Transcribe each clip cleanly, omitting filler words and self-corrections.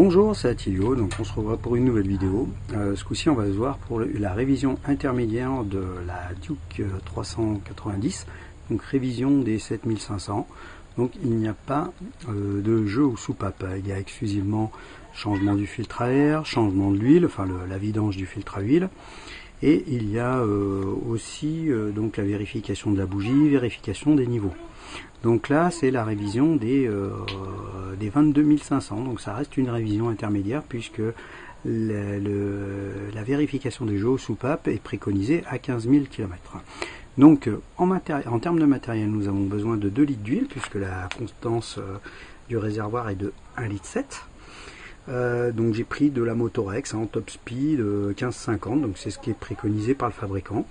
Bonjour, c'est Attilio, donc on se revoit pour une nouvelle vidéo. Ce coup-ci on va se voir pour la révision intermédiaire de la Duke 390, donc révision des 7500. Donc il n'y a pas de jeu ou soupape, il y a exclusivement changement du filtre à air, changement de l'huile, enfin la vidange du filtre à huile, et il y a aussi donc la vérification de la bougie, vérification des niveaux. Donc là c'est la révision des 22 500, donc ça reste une révision intermédiaire puisque la vérification des jeux aux soupapes est préconisée à 15 000 km. Donc en termes de matériel, nous avons besoin de 2 litres d'huile puisque la constance du réservoir est de 1,7 litre. Donc j'ai pris de la Motorex en top speed 1550, donc c'est ce qui est préconisé par le fabricant.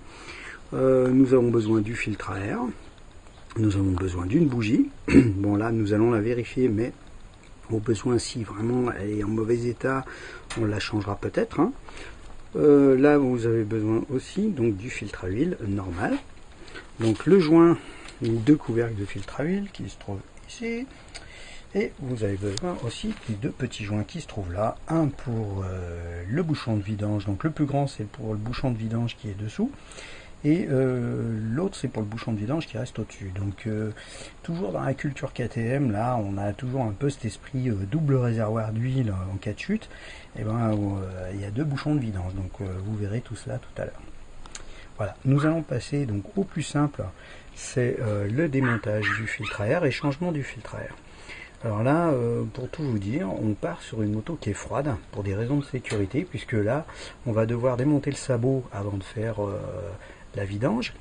Nous avons besoin du filtre à air. Nous avons besoin d'une bougie. Bon là nous allons la vérifier, mais au besoin si vraiment elle est en mauvais état, on la changera peut-être. Hein. Là vous avez besoin aussi donc du filtre à huile normal. Donc le joint, 2 couvercles de filtre à huile qui se trouvent ici. Et vous avez besoin aussi des 2 petits joints qui se trouvent là. Un pour le bouchon de vidange, donc le plus grand c'est pour le bouchon de vidange qui est dessous. Et l'autre c'est pour le bouchon de vidange qui reste au-dessus. Donc toujours dans la culture KTM, là on a toujours un peu cet esprit double réservoir d'huile en cas de chute. Et ben il y a 2 bouchons de vidange, donc vous verrez tout cela tout à l'heure. Voilà, nous allons passer donc au plus simple, c'est le démontage du filtre à air et changement du filtre à air. Alors là, pour tout vous dire, on part sur une moto qui est froide pour des raisons de sécurité, puisque là on va devoir démonter le sabot avant de faire la vidange.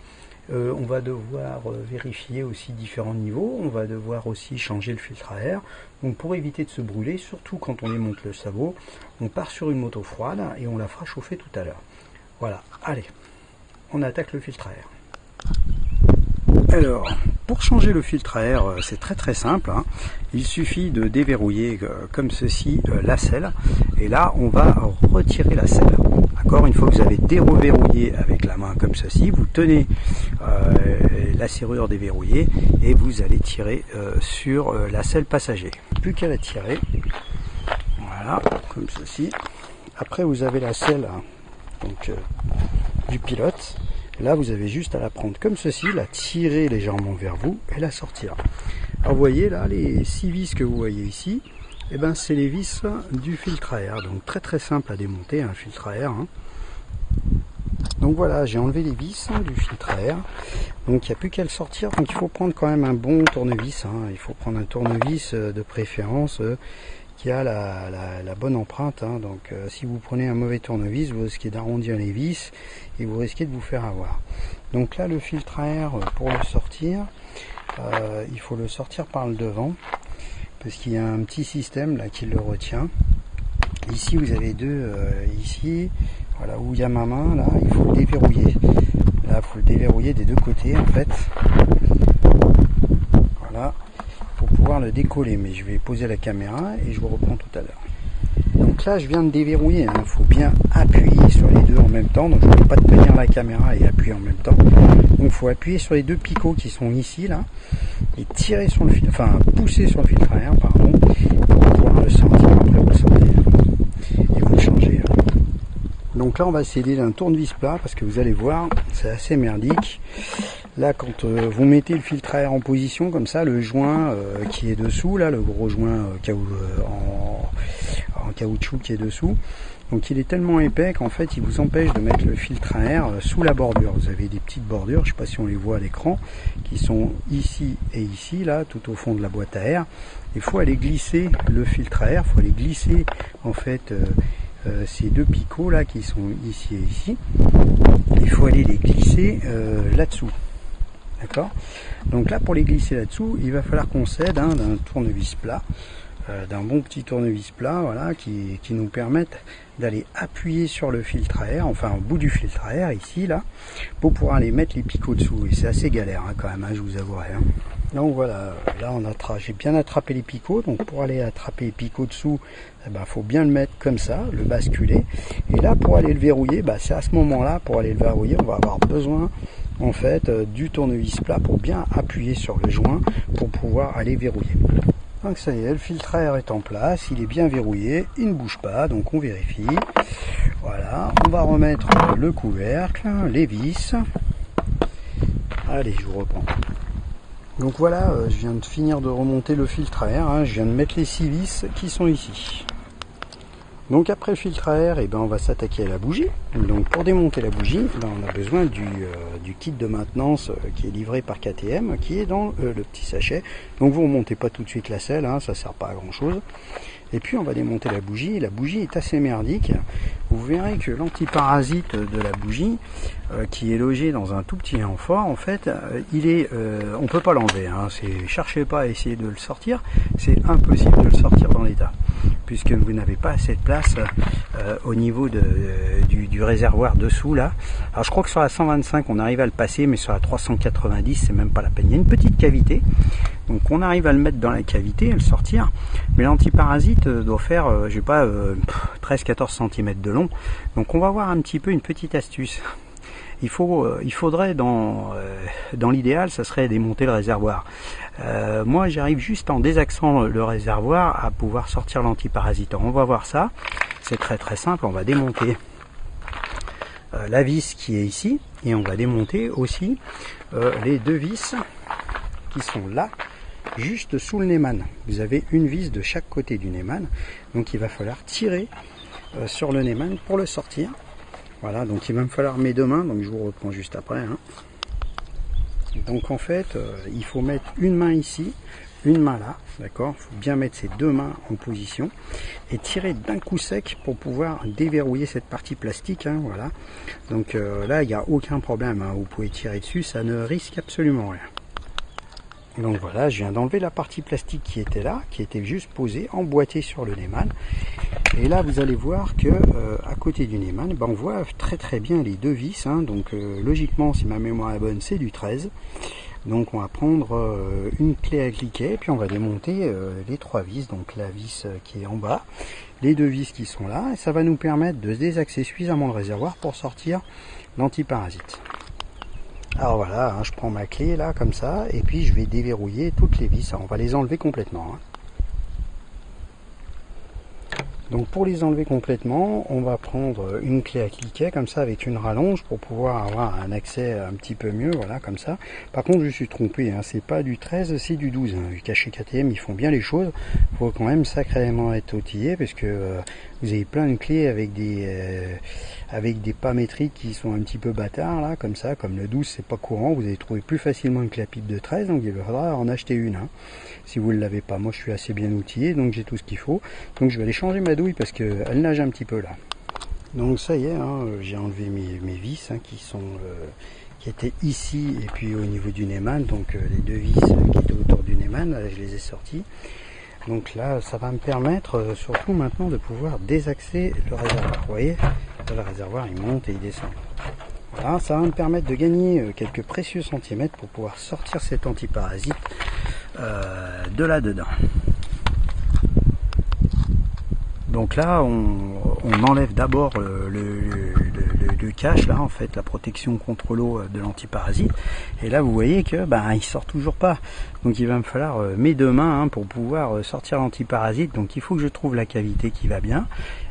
On va devoir vérifier aussi différents niveaux, on va devoir aussi changer le filtre à air. Donc pour éviter de se brûler, surtout quand on démonte le sabot, on part sur une moto froide et on la fera chauffer tout à l'heure. Voilà, allez, on attaque le filtre à air. Alors, pour changer le filtre à air, c'est très simple, hein. Il suffit de déverrouiller comme ceci la selle, et là on va retirer la selle. D'accord, une fois que vous avez déverrouillé avec la main comme ceci, vous tenez la serrure déverrouillée et vous allez tirer sur la selle passager. Plus qu'à la tirer, voilà, comme ceci. Après vous avez la selle donc, du pilote. Là vous avez juste à la prendre comme ceci, la tirer légèrement vers vous et la sortir. Alors vous voyez là les 6 vis que vous voyez ici, et ben c'est les vis du filtre à air. Donc très simple à démonter un filtre à air. Hein. Donc voilà, j'ai enlevé les vis du filtre à air. Donc il n'y a plus qu'à le sortir. Donc il faut prendre quand même un bon tournevis. Hein. Il faut prendre un tournevis de préférence qui a la bonne empreinte. Hein. Donc si vous prenez un mauvais tournevis, vous risquez d'arrondir les vis et vous risquez de vous faire avoir. Donc là le filtre à air, pour le sortir, il faut le sortir par le devant parce qu'il y a un petit système là qui le retient. Ici vous avez deux, ici voilà où il y a ma main, là il faut le déverrouiller. Là il faut le déverrouiller des 2 côtés en fait. Voilà, pour pouvoir le décoller, mais je vais poser la caméra et je vous reprends tout à l'heure. Donc là je viens de déverrouiller, il faut bien appuyer sur les 2 en même temps, donc je ne peux pas tenir la caméra et appuyer en même temps. Donc il faut appuyer sur les 2 picots qui sont ici là et tirer sur le fil, enfin pousser sur le filtre à air pardon, pour pouvoir le sortir. Après vous le sortez et vous le changez. Donc là on va essayer d'un tournevis plat parce que vous allez voir c'est assez merdique. Là quand vous mettez le filtre à air en position comme ça, le joint qui est dessous, là le gros joint en caoutchouc qui est dessous, donc il est tellement épais qu'en fait il vous empêche de mettre le filtre à air sous la bordure. Vous avez des petites bordures, je ne sais pas si on les voit à l'écran, qui sont ici et ici, là tout au fond de la boîte à air. Il faut aller glisser le filtre à air, il faut aller glisser en fait ces 2 picots là qui sont ici et ici, il faut aller les glisser là-dessous. D'accord. Donc là pour les glisser là-dessous, il va falloir qu'on s'aide d'un tournevis plat, d'un bon petit tournevis plat, voilà, qui nous permette d'aller appuyer sur le filtre à air, enfin au bout du filtre à air ici là, pour pouvoir aller mettre les picots dessous. Et c'est assez galère hein, quand même, hein, je vous avouerai. Hein. Donc voilà, là j'ai bien attrapé les picots, donc pour aller attraper les picots dessous, faut bien le mettre comme ça, le basculer. Et là pour aller le verrouiller, c'est à ce moment-là, pour aller le verrouiller, on va avoir besoin en fait du tournevis plat pour bien appuyer sur le joint pour pouvoir aller verrouiller. Donc ça y est, le filtre à air est en place, il est bien verrouillé, il ne bouge pas, donc on vérifie. Voilà, on va remettre le couvercle, les vis. Allez, je vous reprends. Donc voilà, je viens de finir de remonter le filtre à air, je viens de mettre les 6 vis qui sont ici. Donc après le filtre à air, on va s'attaquer à la bougie. Donc pour démonter la bougie, on a besoin du kit de maintenance qui est livré par KTM, qui est dans le petit sachet. Donc vous ne remontez pas tout de suite la selle, ça ne sert pas à grand chose. Et puis on va démonter la bougie. La bougie est assez merdique. Vous verrez que l'antiparasite de la bougie, qui est logé dans un tout petit amphore, en fait, on ne peut pas l'enlever. Cherchez pas à essayer de le sortir, c'est impossible de le sortir dans l'état, puisque vous n'avez pas assez de place au niveau du réservoir dessous là. Alors je crois que sur la 125 on arrive à le passer, mais sur la 390 c'est même pas la peine. Il y a une petite cavité, donc on arrive à le mettre dans la cavité et le sortir, mais l'antiparasite doit faire, je sais pas, 13-14 cm de long. Donc on va voir un petit peu une petite astuce. Il faudrait dans l'idéal, ça serait démonter le réservoir. Moi j'arrive juste en désaxant le réservoir à pouvoir sortir l'antiparasite. On va voir ça, c'est très très simple. On va démonter la vis qui est ici, et on va démonter aussi les 2 vis qui sont là, juste sous le Neyman. Vous avez une vis de chaque côté du Neyman, donc il va falloir tirer sur le Neyman pour le sortir. Voilà, donc il va me falloir mes 2 mains, donc je vous reprends juste après. Donc en fait, il faut mettre une main ici, une main là, d'accord. Il faut bien mettre ces 2 mains en position et tirer d'un coup sec pour pouvoir déverrouiller cette partie plastique. Voilà. Donc là, il n'y a aucun problème. Vous pouvez tirer dessus, ça ne risque absolument rien. Donc voilà, je viens d'enlever la partie plastique qui était là, qui était juste posée, emboîtée sur le Neyman. Et là, vous allez voir que à côté du Neyman, on voit très très bien les 2 vis. Donc logiquement, si ma mémoire est bonne, c'est du 13. Donc on va prendre une clé à cliquet, puis on va démonter les 3 vis. Donc la vis qui est en bas, les 2 vis qui sont là, et ça va nous permettre de désaxer suffisamment le réservoir pour sortir l'antiparasite. Alors voilà, je prends ma clé là comme ça, et puis je vais déverrouiller toutes les vis. On va les enlever complètement. Donc pour les enlever complètement, on va prendre une clé à cliquet comme ça avec une rallonge pour pouvoir avoir un accès un petit peu mieux, voilà, comme ça. Par contre, je suis trompé, c'est pas du 13, c'est du 12. Vu qu'à chez KTM, ils font bien les choses, il faut quand même sacrément être outillé, parce que vous avez plein de clés avec des pas métriques qui sont un petit peu bâtards, là, comme ça, comme le 12, c'est pas courant, vous allez trouver plus facilement une clé à pipe de 13, donc il faudra en acheter une, si vous ne l'avez pas. Moi, je suis assez bien outillé, donc j'ai tout ce qu'il faut. Donc je vais aller changer ma douille parce qu'elle nage un petit peu là. Donc ça y est, j'ai enlevé mes vis qui étaient ici et puis au niveau du Neyman. Donc les 2 vis qui étaient autour du Neyman, je les ai sorties. Donc là, ça va me permettre surtout maintenant de pouvoir désaxer le réservoir. Vous voyez, le réservoir il monte et il descend. Voilà, ça va me permettre de gagner quelques précieux centimètres pour pouvoir sortir cet antiparasite de là-dedans. Donc là, on enlève d'abord le cache, là, en fait, la protection contre l'eau de l'antiparasite. Et là, vous voyez que il sort toujours pas. Donc il va me falloir mes 2 mains pour pouvoir sortir l'antiparasite. Donc il faut que je trouve la cavité qui va bien.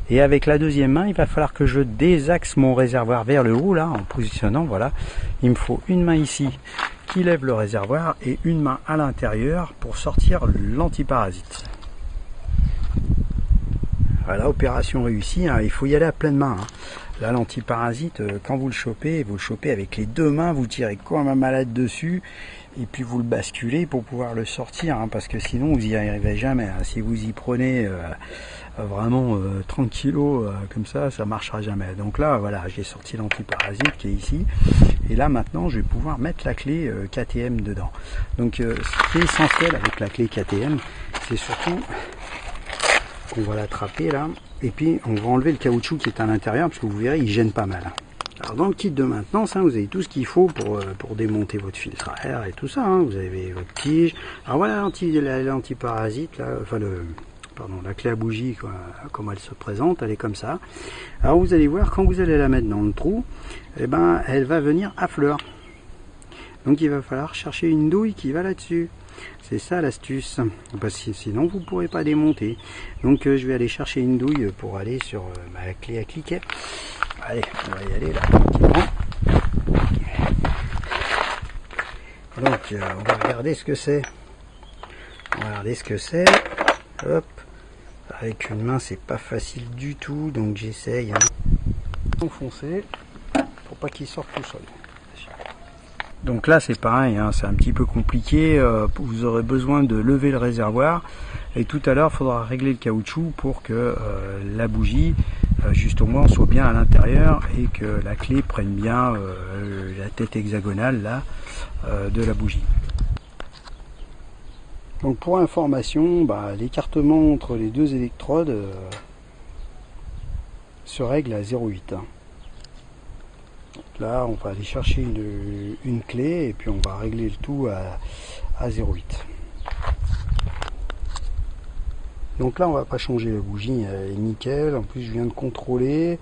Et avec la 2e main, il va falloir que je désaxe mon réservoir vers le haut, là, en positionnant, voilà. Il me faut une main ici qui lève le réservoir et une main à l'intérieur pour sortir l'antiparasite. Voilà, opération réussie, il faut y aller à pleine main. Là, l'antiparasite, quand vous le chopez avec les 2 mains, vous tirez comme un malade dessus, et puis vous le basculez pour pouvoir le sortir, parce que sinon vous n'y arriverez jamais. Si vous y prenez vraiment 30 kilos comme ça, ça marchera jamais. Donc là, voilà, j'ai sorti l'antiparasite qui est ici, et là maintenant je vais pouvoir mettre la clé KTM dedans. Donc ce qui est essentiel avec la clé KTM, c'est surtout qu'on va l'attraper là, et puis on va enlever le caoutchouc qui est à l'intérieur, parce que vous verrez il gêne pas mal. Alors dans le kit de maintenance, vous avez tout ce qu'il faut pour démonter votre filtre à air et tout ça. Vous avez votre tige. Alors voilà l'antiparasite là, enfin la clé à bougie, comment elle se présente, elle est comme ça. Alors vous allez voir, quand vous allez la mettre dans le trou, elle va venir à fleur. Donc il va falloir chercher une douille qui va là-dessus. C'est ça l'astuce, parce que sinon vous ne pourrez pas démonter. Donc je vais aller chercher une douille pour aller sur ma clé à cliquet. Allez, on va y aller là, tranquillement. Donc on va regarder ce que c'est. On va regarder ce que c'est. Hop. Avec une main c'est pas facile du tout, donc j'essaye. Enfoncer pour pas qu'il sorte tout seul. Donc là c'est pareil, hein, c'est un petit peu compliqué, vous aurez besoin de lever le réservoir et tout à l'heure il faudra régler le caoutchouc pour que la bougie justement soit bien à l'intérieur et que la clé prenne bien la tête hexagonale là de la bougie. Donc pour information, l'écartement entre les deux électrodes se règle à 0,8. Là, on va aller chercher une clé et puis on va régler le tout à 0,8. Donc là, on va pas changer la bougie, elle est nickel. En plus, je viens de contrôler,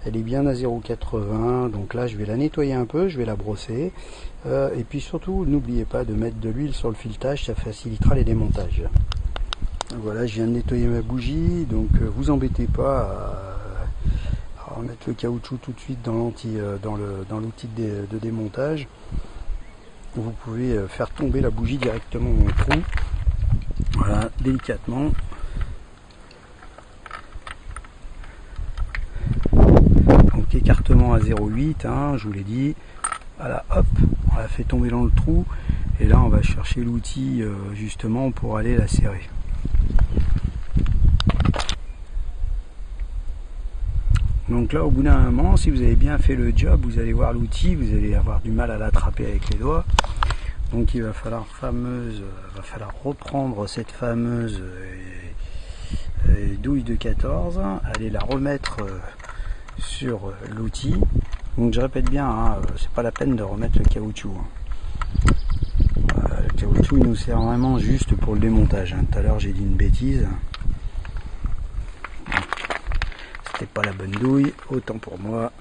elle est bien à 0,80. Donc là, je vais la nettoyer un peu, je vais la brosser. Et puis surtout, n'oubliez pas de mettre de l'huile sur le filetage, ça facilitera les démontages. Voilà, je viens de nettoyer ma bougie, donc vous embêtez pas à remettre le caoutchouc tout de suite dans l'outil de démontage. Vous pouvez faire tomber la bougie directement dans le trou, voilà, délicatement. Donc écartement à 0,8, hein, je vous l'ai dit. Voilà, hop, on la fait tomber dans le trou et là on va chercher l'outil justement pour aller la serrer. Donc là, au bout d'un moment, si vous avez bien fait le job, vous allez voir l'outil, vous allez avoir du mal à l'attraper avec les doigts. Donc il va falloir reprendre cette fameuse douille de 14, aller la remettre sur l'outil. Donc je répète bien, hein, c'est pas la peine de remettre le caoutchouc. Hein. Le caoutchouc il nous sert vraiment juste pour le démontage. Hein. Tout à l'heure j'ai dit une bêtise. C'était pas la bonne douille, autant pour moi.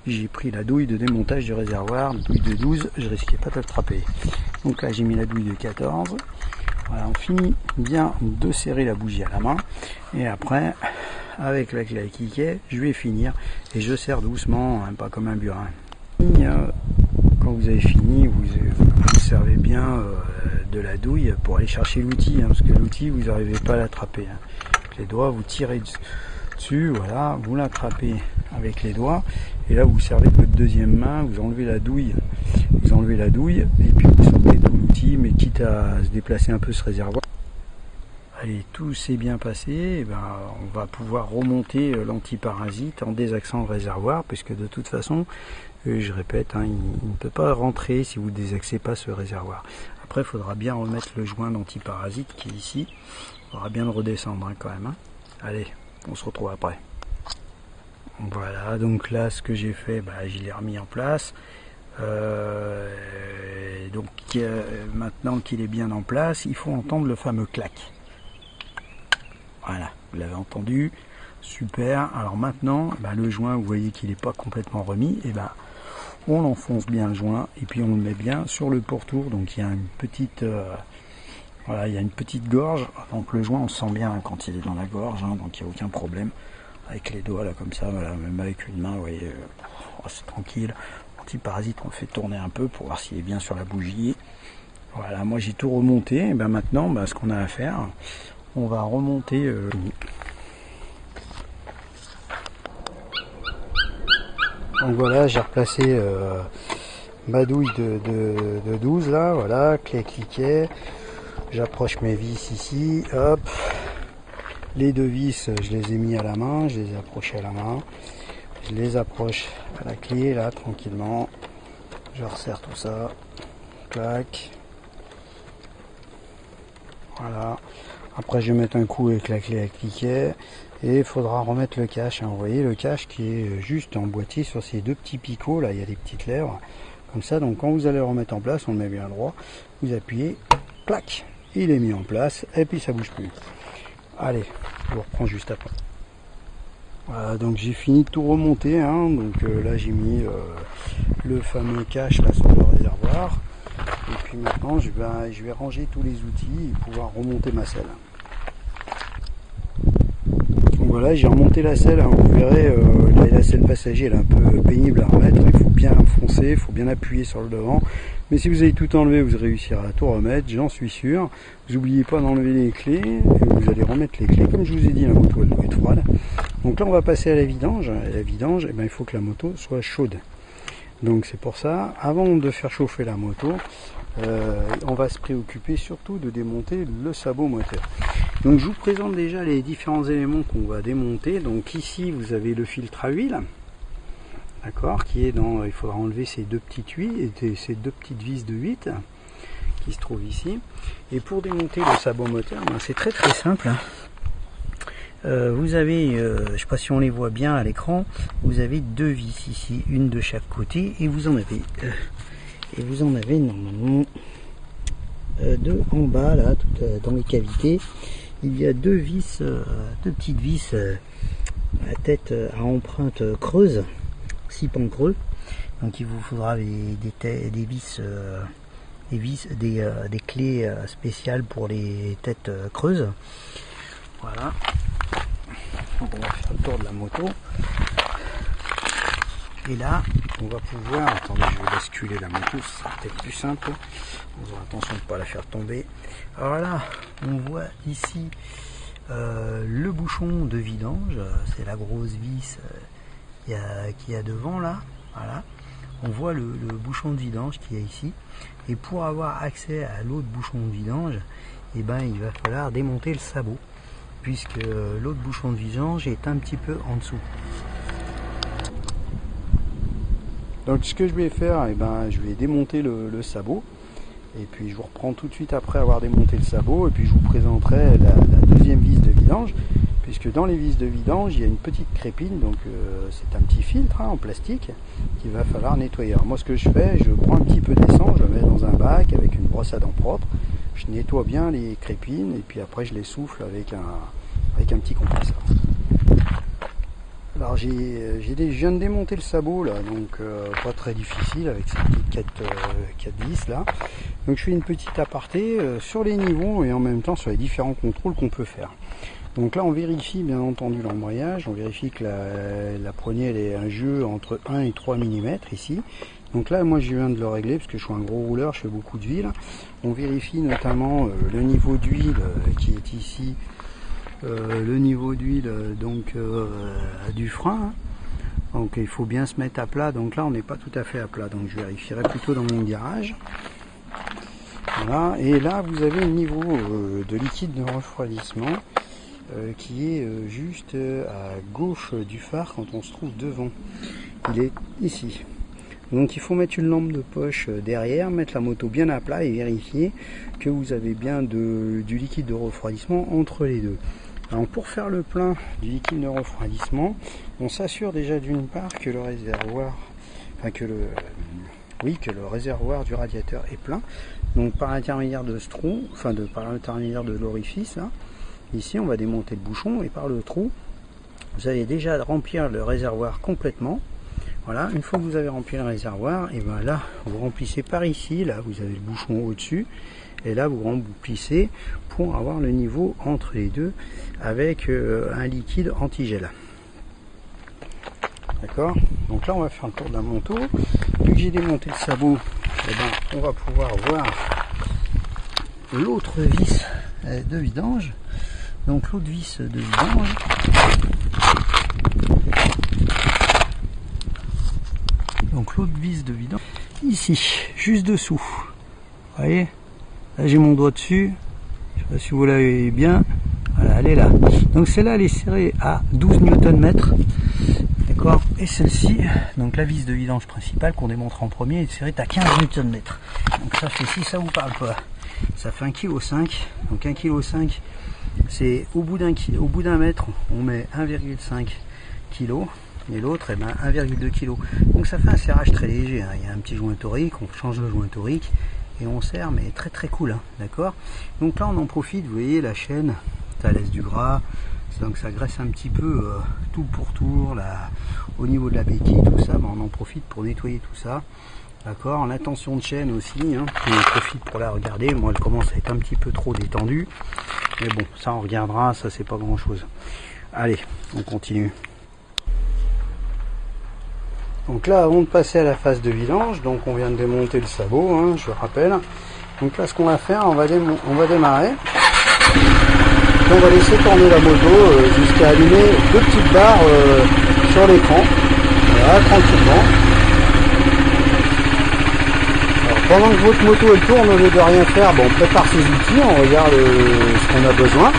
J'ai pris la douille de démontage du réservoir, douille de 12, je risquais pas de l'attraper. Donc là j'ai mis la douille de 14. Voilà, on finit bien de serrer la bougie à la main. Et après, avec la clé à cliquet, je vais finir. Et je serre doucement, hein, pas comme un burin. Quand vous avez fini, vous servez bien de la douille pour aller chercher l'outil. Hein, parce que l'outil, vous n'arrivez pas à l'attraper. Hein. Avec les doigts, vous tirez dessus, voilà, vous l'attrapez avec les doigts. Et là, vous servez de votre deuxième main, vous enlevez la douille. Et puis vous sortez tout l'outil, mais quitte à se déplacer un peu ce réservoir. Allez, tout s'est bien passé, et ben, on va pouvoir remonter l'antiparasite en désaxant le réservoir, puisque de toute façon, je répète, hein, il ne peut pas rentrer si vous ne désaxez pas ce réservoir. Après, il faudra bien remettre le joint d'antiparasite qui est ici. Il faudra bien le redescendre hein, quand même. Hein. Allez, on se retrouve après. Voilà, donc là, ce que j'ai fait, je l'ai remis en place. Maintenant qu'il est bien en place, il faut entendre le fameux clac. Voilà, vous l'avez entendu, super. Alors maintenant, le joint, vous voyez qu'il n'est pas complètement remis, et on enfonce bien le joint et puis on le met bien sur le pourtour. Donc il y a une petite, il y a une petite gorge. Donc le joint, on sent bien quand il est dans la gorge, hein, donc il n'y a aucun problème. Avec les doigts là comme ça, voilà, même avec une main, vous voyez, c'est tranquille. L'antiparasite, on le fait tourner un peu pour voir s'il est bien sur la bougie. Voilà, moi j'ai tout remonté. Et maintenant, ce qu'on a à faire, on va remonter. Donc voilà, j'ai replacé ma douille de 12 là, voilà, clé cliquet. J'approche mes vis ici, hop. Les deux vis, je les ai mis à la main, je les ai approchés à la main. Je les approche à la clé, là, tranquillement. Je resserre tout ça. Clac. Voilà. Après, je vais mettre un coup avec la clé à cliquet. Et il faudra remettre le cache. Hein. Vous voyez le cache qui est juste emboîté sur ces deux petits picots. Là, il y a des petites lèvres. Comme ça, donc quand vous allez le remettre en place, on le met bien droit. Vous appuyez, clac. Il est mis en place. Et puis, ça bouge plus. Allez, je vous reprends juste après. Voilà, donc j'ai fini de tout remonter, hein. Donc là j'ai mis le fameux cache là sur le réservoir. Et puis maintenant je vais ranger tous les outils et pouvoir remonter ma selle. Donc voilà, j'ai remonté la selle, hein, vous verrez, la selle passager elle est un peu pénible à remettre, il faut bien foncer, il faut bien appuyer sur le devant. Mais si vous avez tout enlevé, vous réussirez à tout remettre, j'en suis sûr. Vous n'oubliez pas d'enlever les clés, et vous allez remettre les clés. Comme je vous ai dit, la moto elle doit être froide. Donc là on va passer à la vidange. Et la vidange, eh ben, il faut que la moto soit chaude. Donc c'est pour ça, avant de faire chauffer la moto, on va se préoccuper surtout de démonter le sabot moteur. Donc je vous présente déjà les différents éléments qu'on va démonter. Donc ici vous avez le filtre à huile, d'accord, qui est dans, il faudra enlever ces deux petites huiles, ces deux petites vis de 8 qui se trouvent ici. Et pour démonter le sabot moteur, ben, c'est très simple. Vous avez, je ne sais pas si on les voit bien à l'écran, vous avez deux vis ici, une de chaque côté, et vous en avez normalement deux en bas là, tout, dans les cavités. Il y a deux vis, deux petites vis à tête à empreinte creuse, 6 pans creux. Donc il vous faudra des clés spéciales pour les têtes creuses. Voilà. Donc on va faire le tour de la moto. Et là, on va pouvoir... Attendez, je vais basculer la moto, ça sera peut-être plus simple. On va faire attention de ne pas la faire tomber. Alors là, on voit ici le bouchon de vidange. C'est la grosse vis qu'il y a devant là. Voilà. On voit le bouchon de vidange qu'il y a ici. Et pour avoir accès à l'autre bouchon de vidange, eh ben, il va falloir démonter le sabot, puisque l'autre bouchon de vidange est un petit peu en dessous. Donc ce que je vais faire, eh ben, je vais démonter le sabot, et puis je vous reprends tout de suite après avoir démonté le sabot, et puis je vous présenterai la deuxième vis de vidange, puisque dans les vis de vidange il y a une petite crépine, donc c'est un petit filtre en plastique qu'il va falloir nettoyer. Alors moi ce que je fais, je prends un petit peu d'essence, je le mets dans un bac avec une brosse à dents propre, je nettoie bien les crépines, et puis après je les souffle avec un petit compresseur. Alors je viens de démonter le sabot là, donc pas très difficile avec ces petites 4 vis là. Donc je fais une petite aparté sur les niveaux et en même temps sur les différents contrôles qu'on peut faire. Donc là on vérifie bien entendu l'embrayage, on vérifie que la poignée elle est un jeu entre 1 et 3 mm ici. Donc là moi je viens de le régler parce que je suis un gros rouleur, je fais beaucoup d'huile. On vérifie notamment le niveau d'huile qui est ici. Le niveau d'huile donc du frein, donc il faut bien se mettre à plat. Donc là on n'est pas tout à fait à plat, donc je vérifierai plutôt dans mon garage. Voilà, et là vous avez le niveau de liquide de refroidissement qui est juste à gauche du phare quand on se trouve devant. Il est ici. Donc il faut mettre une lampe de poche derrière, mettre la moto bien à plat et vérifier que vous avez bien du liquide de refroidissement entre les deux. Alors pour faire le plein du liquide de refroidissement, on s'assure déjà d'une part que le réservoir, que le réservoir du radiateur est plein. Donc par l'intermédiaire de ce trou, par l'intermédiaire de l'orifice là, ici on va démonter le bouchon et par le trou, vous allez déjà remplir le réservoir complètement. Voilà, une fois que vous avez rempli le réservoir, et bien là vous remplissez par ici, là vous avez le bouchon au-dessus. Et là vous remplissez pour avoir le niveau entre les deux avec un liquide antigel. D'accord. Donc là on va faire le tour de la moto. Vu que j'ai démonté le sabot, eh ben, on va pouvoir voir l'autre vis de vidange. Donc l'autre vis de vidange. Donc l'autre vis de vidange ici, juste dessous. Vous voyez? Là j'ai mon doigt dessus, je ne sais pas si vous l'avez bien, voilà, elle est là. Donc celle-là elle est serrée à 12 Nm, d'accord. Et celle-ci, donc la vis de vidange principale qu'on démontre en premier, est serrée à 15 Nm. Donc ça fait, si ça vous parle pas, ça fait 1,5 kg. Donc 1,5 kg, c'est au bout d'un mètre, on met 1,5 kg. Et l'autre, 1,2 kg. Donc ça fait un serrage très léger, hein. Il y a un petit joint torique, on change le joint torique. Et on serre, mais très cool, hein, d'accord. Donc là on en profite, vous voyez la chaîne, ça laisse du gras, donc ça graisse un petit peu tout pour tour, là, au niveau de la béquille, tout ça, ben on en profite pour nettoyer tout ça. D'accord, la tension de chaîne aussi, hein, on en profite pour la regarder. Moi, elle commence à être un petit peu trop détendue. Mais bon, ça on regardera, ça c'est pas grand chose. Allez, on continue. Donc là, avant de passer à la phase de vidange, donc on vient de démonter le sabot, hein, je rappelle. Donc là, ce qu'on va faire, on va démarrer. Puis on va laisser tourner la moto jusqu'à allumer 2 petites barres sur l'écran. Voilà, tranquillement. Alors, pendant que votre moto elle tourne, au lieu de rien faire, bon, on prépare ses outils, on regarde ce qu'on a besoin.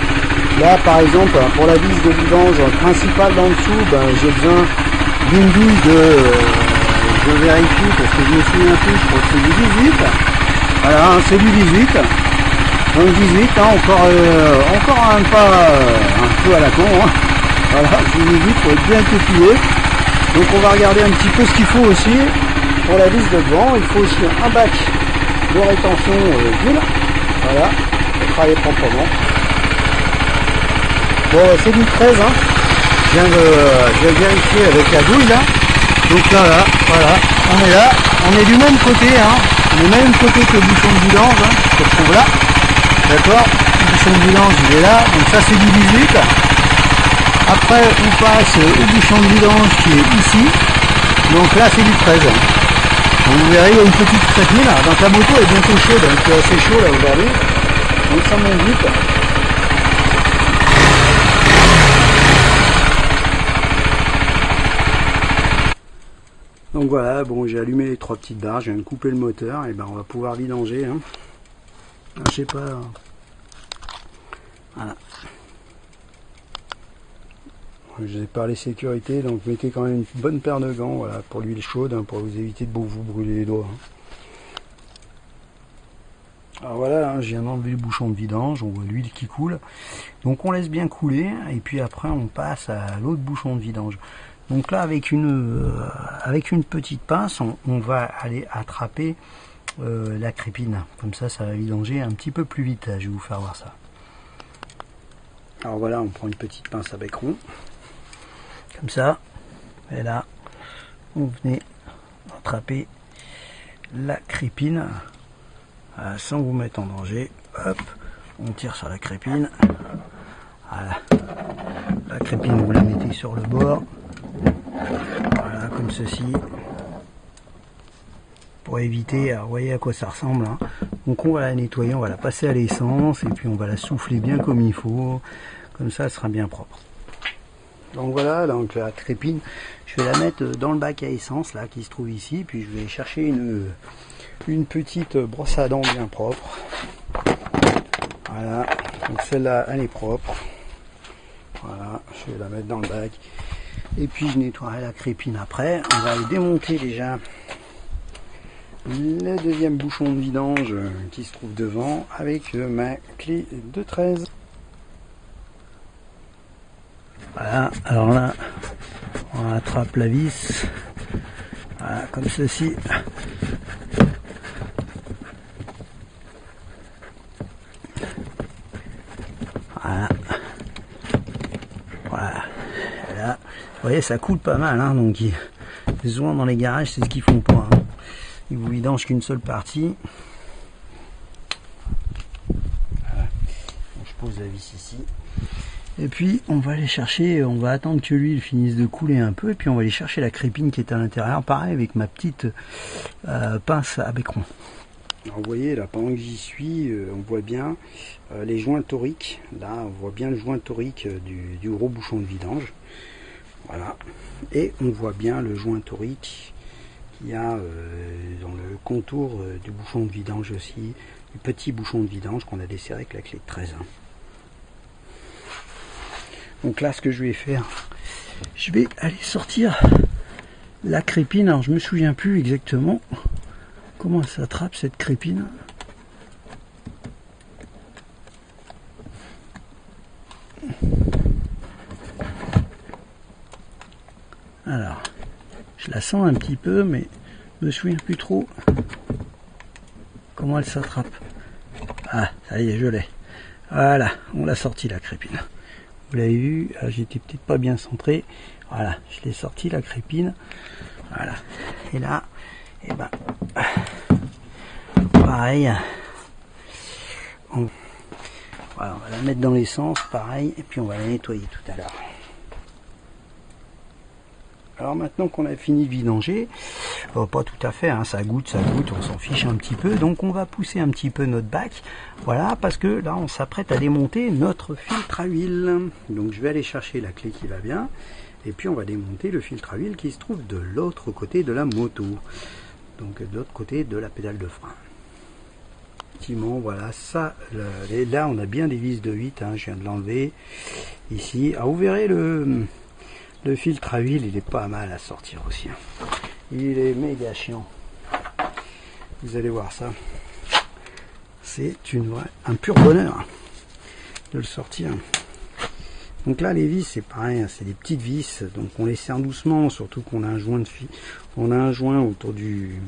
Là, par exemple, pour la vis de vidange principale d'en dessous, ben, j'ai besoin d'une bille je vérifie parce que je me souviens plus, je crois que c'est du 18. Voilà, hein, c'est du 18. Donc 18, hein, encore un pas un peu à la con. Hein. Voilà, du 18 pour être bien coupillé. Donc on va regarder un petit peu ce qu'il faut aussi. Pour la vis de devant, il faut aussi un bac de rétention d'huile. Voilà, pour travailler proprement. Bon, c'est du 13, hein. Je viens de vérifier avec la douille là. Donc là, voilà, on est là, on est du même côté, hein. On est du même côté que le bouchon de vidange, hein, que je trouve là. D'accord, le bouchon de vidange il est là, donc ça c'est du 18. Après on passe au bouchon de vidange qui est ici. Donc là c'est du 13. Donc, vous verrez, il y a une petite crépine. Donc la moto est bientôt chaude, donc c'est assez chaud là aujourd'hui. Donc ça monte vite. Donc voilà, bon, j'ai allumé les 3 petites barres, je viens de couper le moteur, et ben on va pouvoir vidanger. Hein. Je sais pas. Voilà. Je vais parler sécurité, donc mettez quand même une bonne paire de gants, voilà, pour l'huile chaude, hein, pour vous éviter de vous brûler les doigts. Hein. Alors voilà, hein, je viens d'enlever le bouchon de vidange, on voit l'huile qui coule. Donc on laisse bien couler, et puis après on passe à l'autre bouchon de vidange. Donc là, avec une petite pince, on va aller attraper la crépine. Comme ça, ça va vidanger un petit peu plus vite. Je vais vous faire voir ça. Alors voilà, on prend une petite pince à bec rond. Comme ça. Et là, on venait attraper la crépine sans vous mettre en danger. Hop, on tire sur la crépine. Voilà. La crépine, vous la mettez sur le bord. Voilà, comme ceci, pour éviter, alors, vous voyez à quoi ça ressemble, hein. Donc on va la nettoyer, on va la passer à l'essence, et puis on va la souffler bien comme il faut, comme ça elle sera bien propre. Donc voilà, donc la crépine, je vais la mettre dans le bac à essence, là, qui se trouve ici, puis je vais chercher une petite brosse à dents bien propre. Voilà, donc celle-là, elle est propre. Voilà, je vais la mettre dans le bac. Et puis je nettoierai la crépine après. On va aller démonter déjà le deuxième bouchon de vidange qui se trouve devant avec ma clé de 13. Voilà, alors là, on attrape la vis. Voilà, comme ceci. Voilà. Voilà. Là, vous voyez, ça coule pas mal, hein, donc souvent dans les garages, c'est ce qu'ils font pas. Hein. Ils vous vidangent qu'une seule partie. Voilà. Donc, je pose la vis ici. Et puis, on va aller chercher, on va attendre que l'huile finisse de couler un peu, et puis on va aller chercher la crépine qui est à l'intérieur, pareil, avec ma petite pince à bec rond. Alors, vous voyez, là, pendant que j'y suis, on voit bien les joints toriques. Là, on voit bien le joint torique du gros bouchon de vidange. Voilà. Et on voit bien le joint torique qu'il y a dans le contour du bouchon de vidange aussi, du petit bouchon de vidange qu'on a desserré avec la clé de 13. Donc là, ce que je vais faire, je vais aller sortir la crépine. Alors, je me souviens plus exactement comment elle s'attrape, cette crépine. Alors, je la sens un petit peu, mais je me souviens plus trop comment elle s'attrape. Ah, ça y est, je l'ai. Voilà, on l'a sorti la crépine. Vous l'avez vu, j'étais peut-être pas bien centré. Voilà, je l'ai sorti la crépine. Voilà. Et là, et ben, pareil. Voilà, on va la mettre dans l'essence, pareil, et puis on va la nettoyer tout à l'heure. Alors maintenant qu'on a fini de vidanger, pas tout à fait, hein, ça goûte, on s'en fiche un petit peu, donc on va pousser un petit peu notre bac, voilà, parce que là on s'apprête à démonter notre filtre à huile. Donc je vais aller chercher la clé qui va bien, et puis on va démonter le filtre à huile qui se trouve de l'autre côté de la moto, donc de l'autre côté de la pédale de frein. Effectivement, voilà, ça, là on a bien des vis de 8, hein, je viens de l'enlever ici. Alors vous verrez le filtre à huile, il est pas mal à sortir aussi. Hein. Il est méga chiant. Vous allez voir ça. C'est un pur bonheur de le sortir. Donc là, les vis, c'est pareil, hein, c'est des petites vis. Donc on les serre doucement, surtout qu'on a un joint autour du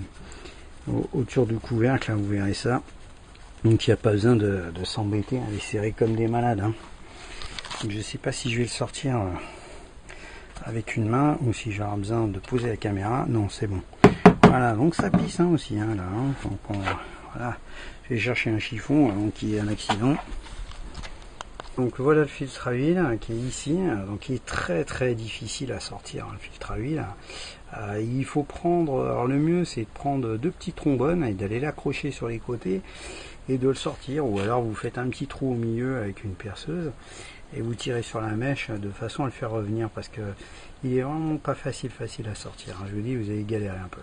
couvercle. Là, vous verrez ça. Donc il n'y a pas besoin de s'embêter à les serrer comme des malades. Hein. Donc, je ne sais pas si je vais le sortir avec une main ou si j'aurai besoin de poser la caméra. Non, c'est bon. Voilà, donc ça pisse hein, aussi hein, là. Hein. Donc voilà, je vais chercher un chiffon avant qu'il y ait un accident. Donc voilà le filtre à huile qui est ici, donc il est très difficile à sortir hein, le filtre à huile. Il faut prendre, alors le mieux c'est de prendre deux petits trombones et d'aller l'accrocher sur les côtés et de le sortir, ou alors vous faites un petit trou au milieu avec une perceuse et vous tirez sur la mèche de façon à le faire revenir, parce que il est vraiment pas facile à sortir. Je vous dis, vous allez galérer un peu.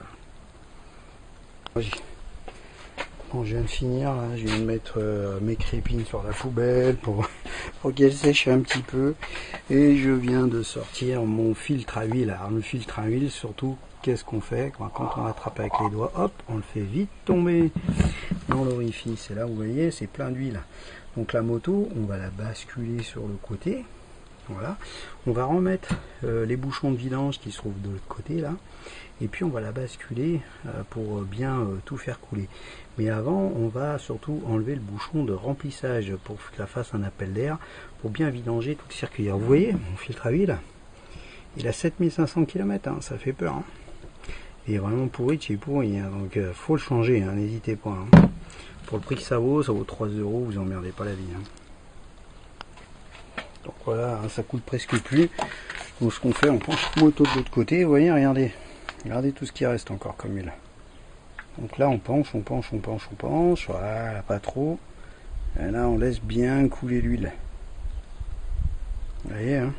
Bon, je viens de finir, là, je viens de mettre mes crépines sur la poubelle pour qu'elles sèchent un petit peu, et je viens de sortir mon filtre à huile. Alors le filtre à huile, surtout, qu'est-ce qu'on fait quand on attrape avec les doigts? Hop, on le fait vite tomber dans l'orifice, et là vous voyez c'est plein d'huile. Donc la moto, on va la basculer sur le côté, voilà, on va remettre les bouchons de vidange qui se trouvent de l'autre côté là, et puis on va la basculer pour bien tout faire couler. Mais avant, on va surtout enlever le bouchon de remplissage pour que la fasse un appel d'air, pour bien vidanger tout le circuit. Alors, vous voyez, mon filtre à huile, il a 7500 km, hein, ça fait peur. Hein. Il est vraiment pourri de chez pourri, hein, donc faut le changer, hein, n'hésitez pas. Hein. Pour le prix que ça vaut 3 €, vous emmerdez pas la vie. Hein. Donc voilà, hein, ça coûte presque plus. Donc ce qu'on fait, on penche la moto de l'autre côté, vous voyez, regardez tout ce qui reste encore comme huile. Donc là on penche, voilà, pas trop. Et là on laisse bien couler l'huile. Vous voyez, hein.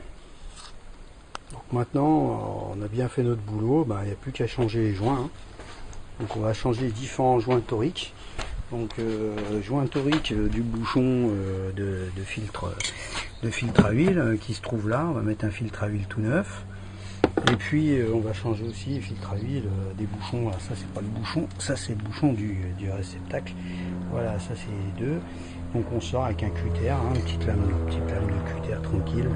Donc maintenant on a bien fait notre boulot, il n'y a plus qu'à changer les joints. Hein. Donc on va changer les différents joints toriques. Donc joint torique du bouchon de filtre à huile qui se trouve là, on va mettre un filtre à huile tout neuf. Et puis on va changer aussi le filtre à huile des bouchons. Alors, ça c'est pas le bouchon, ça c'est le bouchon du réceptacle. Voilà, ça c'est les deux. Donc on sort avec un cutter, hein, une petite lame de cutter tranquille.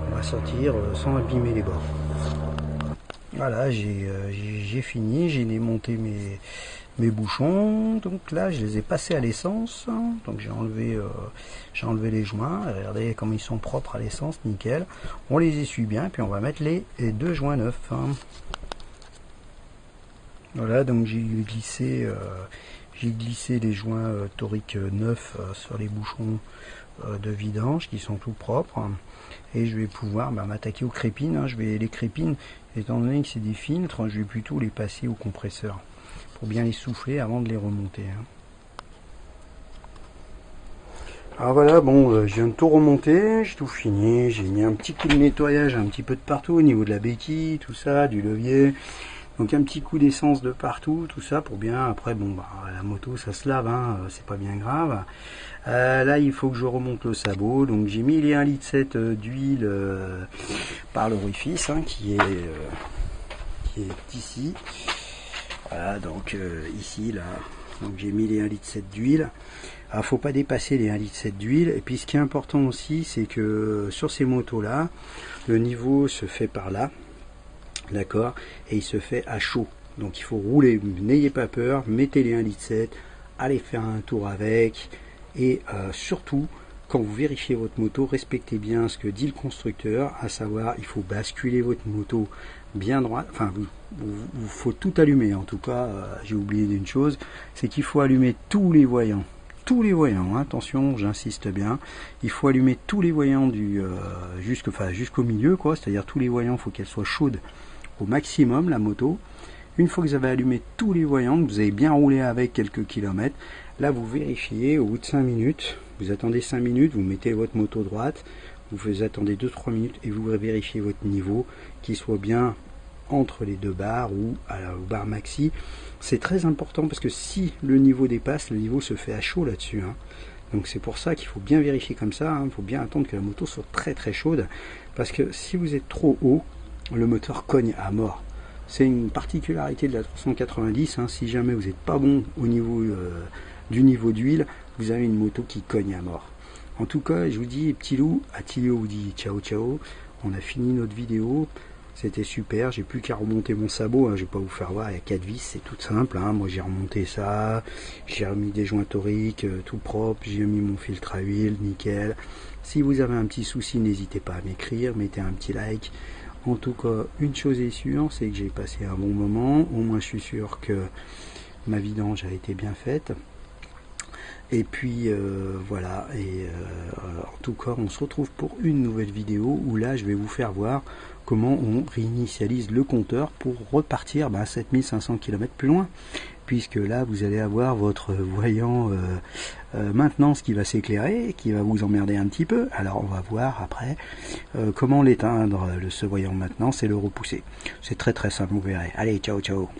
On va sortir sans abîmer les bords. Voilà, j'ai fini, j'ai démonté mes bouchons. Donc là je les ai passés à l'essence. Donc j'ai enlevé les joints. Regardez comme ils sont propres à l'essence, nickel. On les essuie bien, puis on va mettre les deux joints neufs. Voilà, donc j'ai glissé les joints toriques neufs sur les bouchons de vidange qui sont tout propres, et je vais pouvoir m'attaquer aux crépines. Hein. Les crépines, étant donné que c'est des filtres, je vais plutôt les passer au compresseur pour bien les souffler avant de les remonter. Hein. Alors voilà, bon, je viens de tout remonter, j'ai tout fini, j'ai mis un petit coup de nettoyage un petit peu de partout au niveau de la béquille, tout ça, du levier. Donc un petit coup d'essence de partout, tout ça pour bien, après bon la moto ça se lave, hein, c'est pas bien grave. Là il faut que je remonte le sabot, donc j'ai mis les 1,7 litre d'huile par l'orifice hein, qui est ici. Voilà, donc ici là, donc j'ai mis les 1,7 litre d'huile. Alors faut pas dépasser les 1,7 litre d'huile, et puis ce qui est important aussi c'est que sur ces motos là, le niveau se fait par là. D'accord, et il se fait à chaud, donc il faut rouler, n'ayez pas peur, mettez les 1,7 litre, allez faire un tour avec, et surtout quand vous vérifiez votre moto, respectez bien ce que dit le constructeur, à savoir il faut basculer votre moto bien droite, enfin il faut tout allumer. En tout cas, j'ai oublié d'une chose, c'est qu'il faut allumer tous les voyants. Tous les voyants, hein, attention, j'insiste bien, il faut allumer tous les voyants jusqu'au milieu, quoi, c'est-à-dire tous les voyants, il faut qu'elle soit chaude au maximum, la moto. Une fois que vous avez allumé tous les voyants, que vous avez bien roulé avec quelques kilomètres, là vous vérifiez au bout de 5 minutes, vous attendez 5 minutes, vous mettez votre moto droite, vous attendez 2-3 minutes et vous vérifiez votre niveau, qu'il soit bien entre les deux barres ou au bar maxi. C'est très important parce que si le niveau dépasse, le niveau se fait à chaud là-dessus, hein. Donc c'est pour ça qu'il faut bien vérifier comme ça, hein. Il faut bien attendre que la moto soit très très chaude, parce que si vous êtes trop haut, le moteur cogne à mort. C'est une particularité de la 390, hein. Si jamais vous n'êtes pas bon au niveau du niveau d'huile, vous avez une moto qui cogne à mort. En tout cas, je vous dis, petit loup, Attilio vous dit ciao ciao. On a fini notre vidéo. C'était super, j'ai plus qu'à remonter mon sabot, hein. Je vais pas vous faire voir, il y a 4 vis, c'est tout simple, hein. Moi j'ai remonté ça, j'ai remis des joints toriques, tout propre, j'ai mis mon filtre à huile, nickel. Si vous avez un petit souci, n'hésitez pas à m'écrire, mettez un petit like. En tout cas, une chose est sûre, c'est que j'ai passé un bon moment, au moins je suis sûr que ma vidange a été bien faite. Et puis voilà, et en tout cas on se retrouve pour une nouvelle vidéo où là je vais vous faire voir comment on réinitialise le compteur pour repartir 7500 km plus loin, puisque là vous allez avoir votre voyant maintenance qui va s'éclairer, qui va vous emmerder un petit peu. Alors on va voir après comment l'éteindre, ce voyant maintenance, et le repousser. C'est très très simple, vous verrez. Allez, ciao ciao.